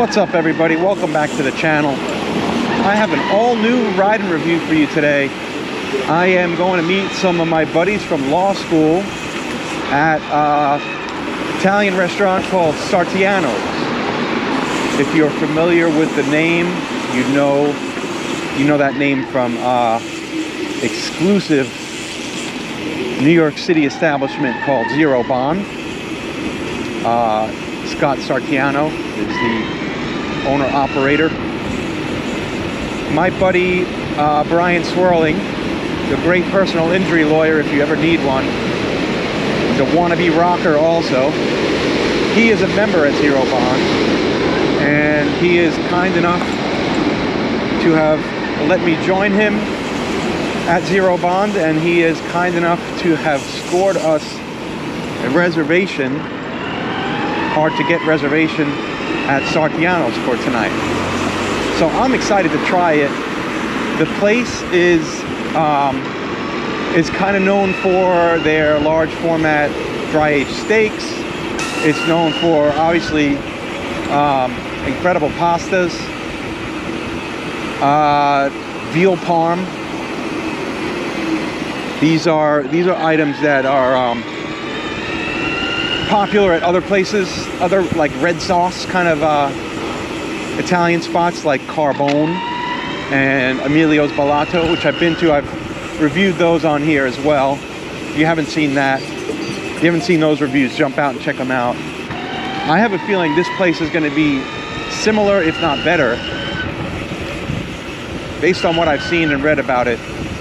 What's up, everybody? Welcome back to the channel. I have an all-new ride and review for you today. I am going to meet some of my buddies from law school at an Italian restaurant called SARTIANO'S. If you're familiar with the name, you know that name from exclusive New York City establishment called Zero Bond. Scott Sartiano is the owner-operator. My buddy Brian Swirling, the great personal injury lawyer if you ever need one. He's a wannabe rocker also. He is a member at Zero Bond, and he is kind enough to have let me join him at Zero Bond, and he is kind enough to have scored us a reservation, hard to get reservation, at Sartiano's for tonight. So I'm excited to try it. The place is kind of known for their large format dry aged steaks. It's known for obviously incredible pastas, veal parm. These are items that are popular at other places, other like red sauce kind of Italian spots like Carbone and Emilio's Ballato, which I've been to. I've reviewed those on here as well. If you haven't seen that, if you haven't seen those reviews, jump out and check them out. I have a feeling this place is going to be similar, if not better, based on what I've seen and read about it.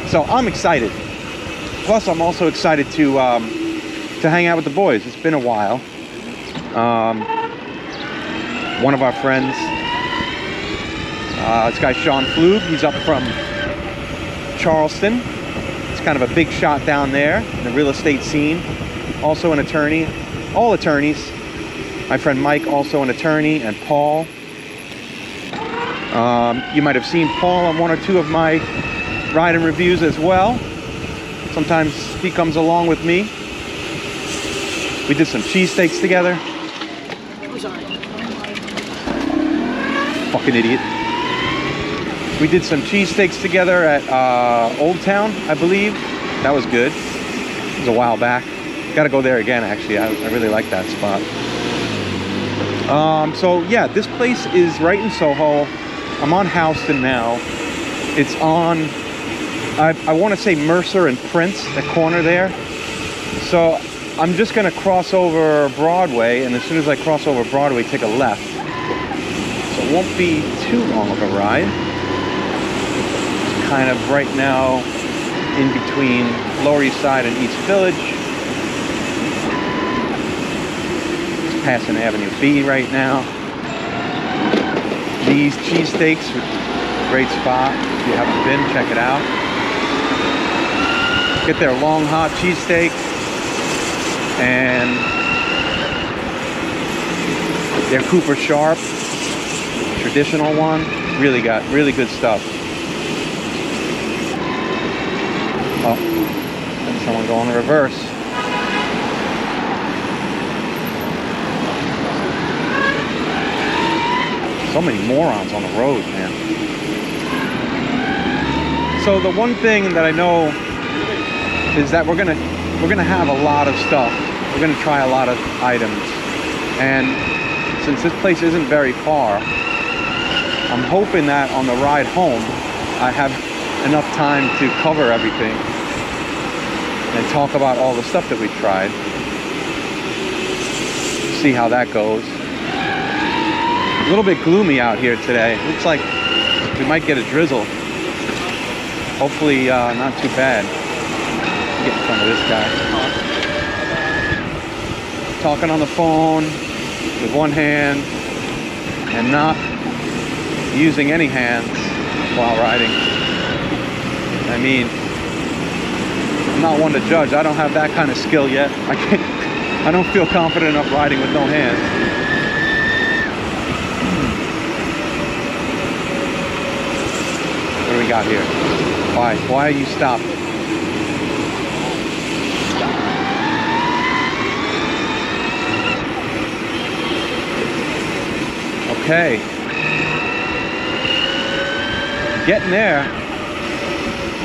So I'm excited. Plus, I'm also excited to hang out with the boys. It's been a while. One of our friends, this guy Sean Flug, he's up from Charleston. It's kind of a big shot down there in the real estate scene. Also an attorney, all attorneys. My friend Mike, also an attorney, and Paul. You might have seen Paul on one or two of my ride and reviews as well. Sometimes he comes along with me. We did some cheesesteaks together. Fucking idiot. We did some cheesesteaks together at Old Town, I believe. That was good. It was a while back. Got to go there again, actually. I really like that spot. So yeah, this place is right in Soho. I'm on Houston now. It's on, I want to say Mercer and Prince, the corner there. So I'm just going to cross over Broadway, and as soon as I cross over Broadway, take a left. So it won't be too long of a ride. It's kind of right now in between Lower East Side and East Village. Just passing Avenue B right now. These cheesesteaks, great spot. If you haven't been, check it out. Get their long hot cheesesteak and their Cooper Sharp, traditional one. Really good stuff. Oh, and someone going in reverse. So many morons on the road, man. So the one thing that I know is that we're gonna have a lot of stuff. We're gonna try a lot of items, and since this place isn't very far, I'm hoping that on the ride home I have enough time to cover everything and talk about all the stuff that we tried. See how that goes. A little bit gloomy out here today. Looks like we might get a drizzle. Hopefully not too bad. Get in front of this guy. Talking on the phone with one hand and not using any hands while riding. I mean, I'm not one to judge. I don't have that kind of skill yet. I don't feel confident enough riding with no hands. What do we got here? Why are you stopped? Okay. Getting there.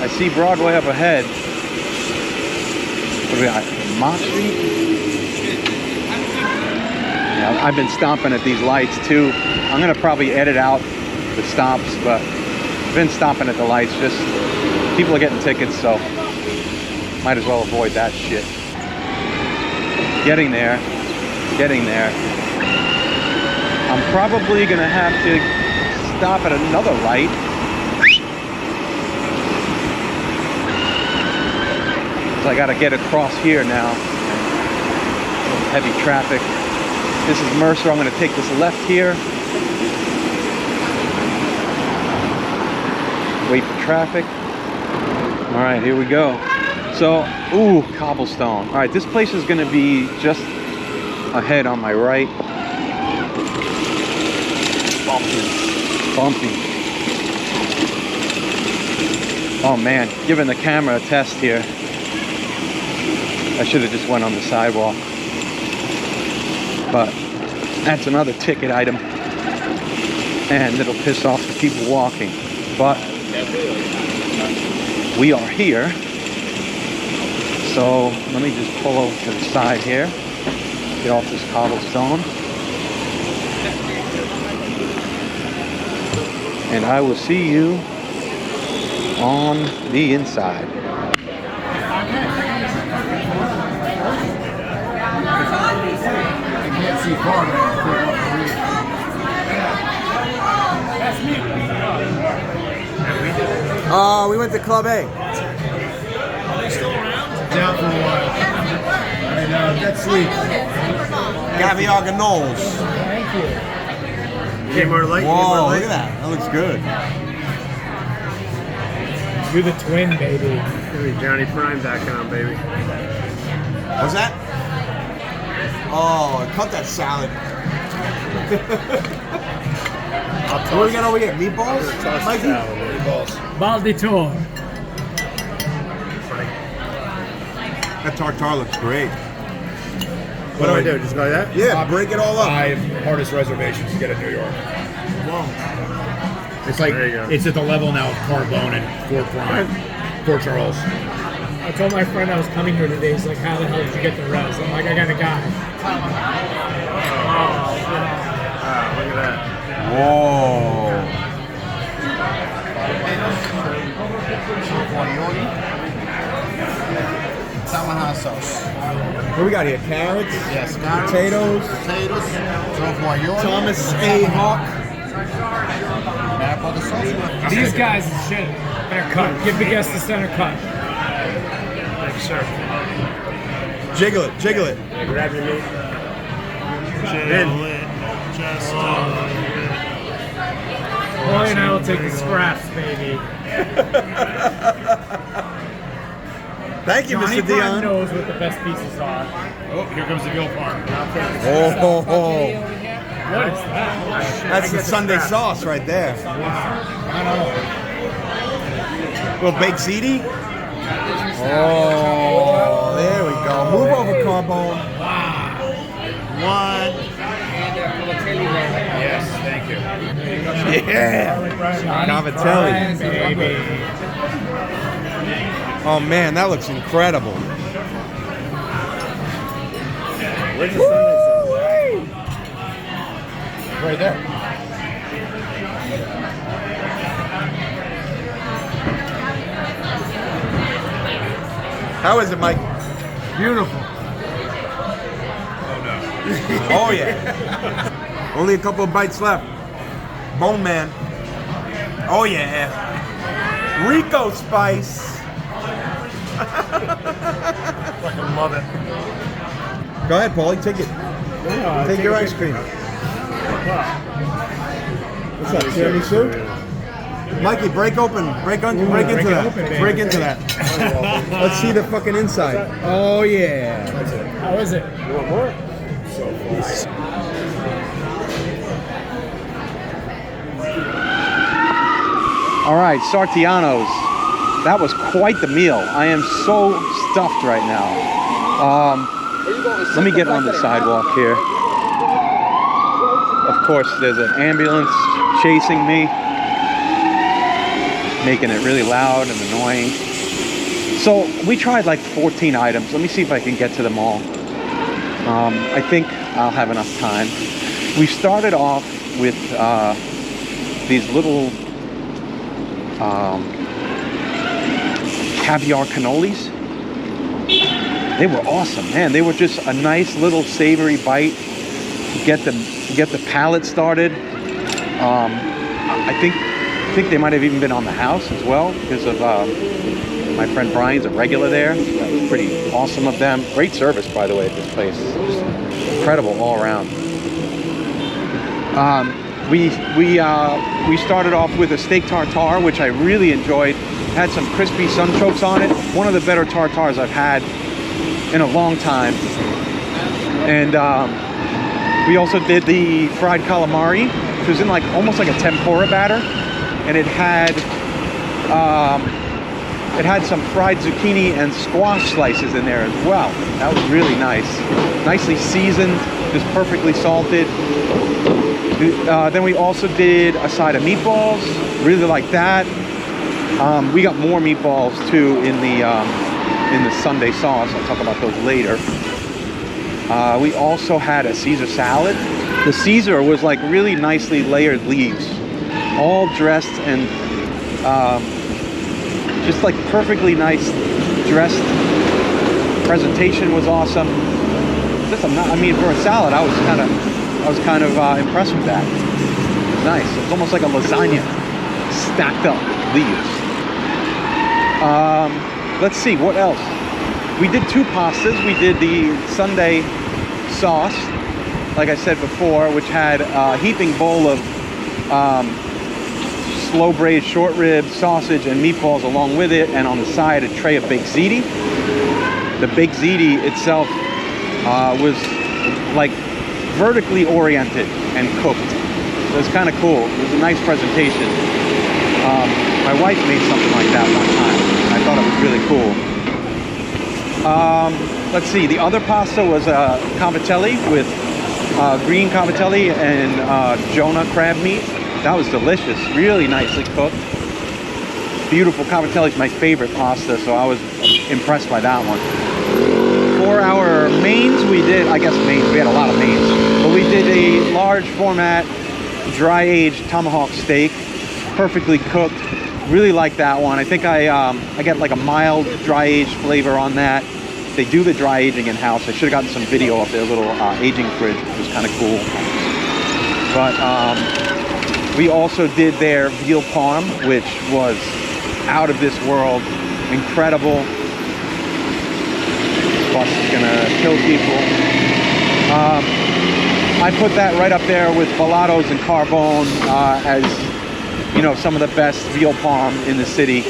I see Broadway up ahead. What do we got? Mott Street? Yeah, I've been stopping at these lights too. I'm gonna probably edit out the stops, but I've been stopping at the lights. Just people are getting tickets, so might as well avoid that shit. Getting there. Getting there. I'm probably gonna have to stop at another light. So I gotta get across here now. Heavy traffic. This is Mercer. I'm gonna take this left here. Wait for traffic. All right, here we go. So, ooh, cobblestone. All right, this place is gonna be just ahead on my right. Bumpy. Oh man, giving the camera a test here. I should have just went on the sidewalk. But that's another ticket item. And it'll piss off the people walking. But we are here. So let me just pull over to the side here. Get off this cobblestone. And I will see you on the inside. We went to Club A. Are they still around? Down for a while. And that's sweet. Caviar Ganoles. Thank you. Get more light. Whoa, look at that. That looks good. You're the twin, baby. Johnny Prime.com, baby. What's that? Oh, cut that salad. What do we got over here? Meatballs? Mikey? Meatballs. Balditor. That tartare looks great. What do I do? Just like that? Yeah, break it all up. 5 hardest reservations to get in New York. Wow. It's like, There you go. it's at the level now of Carbone and Fort Prime, Port Charles. I told my friend I was coming here today. He's like, how the hell did you get the res? I'm like, I got a guy. Wow, look at that. Whoa. Tomahawk sauce. What we got here? Carrots? Yes, carrots, Potatoes? potatoes, trovoioli, Thomas A. Hawk? apple sauce. These guys is shit. Center cut. Give the guest the center cut. Thanks, sir. Jiggle it, jiggle it. Yeah, grab your meat. Boy and I will take the scraps, baby. Thank you, Johnny Mr. Prime Dion. knows what the best pieces are. Oh, here comes the Bill Farm. Oh, ho, ho. What is that? That's the Sunday sauce right there. I don't know. Little baked ziti. Oh, there we go. Move over, Carbone. One. Yes, thank you. Yeah. Cavatelli. Baby. Oh man, that looks incredible. Where's the Sunday sauce? Right there. How is it, Mike? Beautiful. Oh yeah. Only a couple of bites left. Bone Man. Oh yeah. Rico Spice. Fucking love it. Go ahead, Paulie. Take it. Take your ice cream. What's that? Tiramisu? Mikey, break into that. Break into that. Let's see the fucking inside. Oh yeah. How is it? You want more? All right, Sartiano's. That was quite the meal. I am so stuffed right now. Let me get on the sidewalk here. Of course, there's an ambulance chasing me, making it really loud and annoying. So we tried like 14 items. Let me see if I can get to them all. I think I'll have enough time. We started off with these little caviar cannolis. They were awesome, man. They were just a nice little savory bite. Get the palate started. I think they might have even been on the house as well because of my friend Brian's a regular there. That was pretty awesome of them. Great service, by the way, at this place. Just incredible all around. We started off with a steak tartare, which I really enjoyed. Had some crispy sunchokes on it. One of the better tartares I've had in a long time. And we also did the fried calamari, which was in like almost like a tempura batter, and it had some fried zucchini and squash slices in there as well. That was really nice. Nicely seasoned, just perfectly salted. Then we also did a side of meatballs. Really like that. We got more meatballs too in the Sunday sauce. I'll talk about those later. We also had a Caesar salad. The Caesar was like really nicely layered leaves, all dressed and just like perfectly nice dressed. Presentation was awesome. I mean, for a salad, I was kind of impressed with that. It was nice. It was almost like a lasagna stacked up leaves. Let's see, what else? We did 2 pastas. We did the Sunday sauce, like I said before, which had a heaping bowl of slow braised short rib, sausage, and meatballs along with it, and on the side a tray of baked ziti. The baked ziti itself was like vertically oriented and cooked. So it's kind of cool. It was a nice presentation. My wife made something like that one time. I thought it was really cool. Let's see, the other pasta was cavatelli with green cavatelli and Jonah crab meat. That was delicious, really nicely cooked. Beautiful. Cavatelli is my favorite pasta, so I was impressed by that one. For our mains, we had a lot of mains, but we did a large format dry aged tomahawk steak, perfectly cooked. Really like that one. I think I get like a mild dry aged flavor on that. They do the dry aging in house. I should have gotten some video of their little aging fridge, which was kind of cool. But we also did their veal parm, which was out of this world, incredible. Bus is gonna kill people. I put that right up there with Balato's and Carbone as, you know, some of the best veal parm in the city.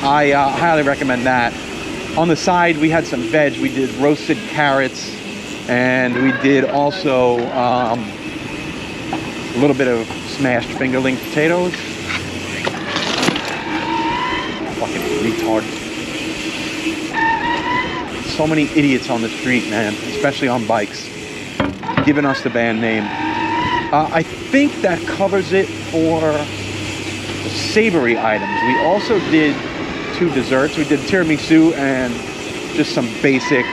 I highly recommend that. On the side, we had some veg. We did roasted carrots, and we did also a little bit of smashed fingerling potatoes. Fucking retard. So many idiots on the street, man, especially on bikes, giving us the band name. I think that covers it for the savory items. We also did 2 desserts. We did tiramisu and just some basic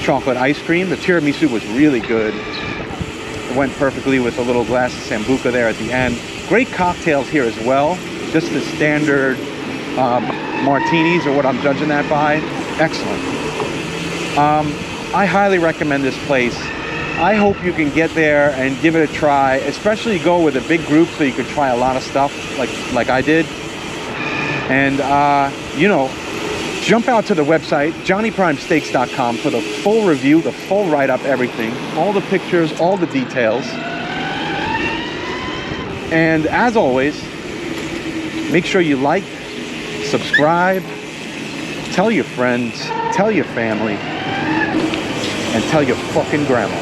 chocolate ice cream. The tiramisu was really good. It went perfectly with a little glass of sambuca there at the end. Great cocktails here as well. Just the standard martinis, or what I'm judging that by. Excellent. I highly recommend this place. I hope you can get there and give it a try, especially go with a big group so you can try a lot of stuff like I did. And, you know, jump out to the website, johnnyprimesteaks.com, for the full review, the full write-up, everything, all the pictures, all the details. And as always, make sure you like, subscribe, tell your friends, tell your family, and tell your fucking grandma.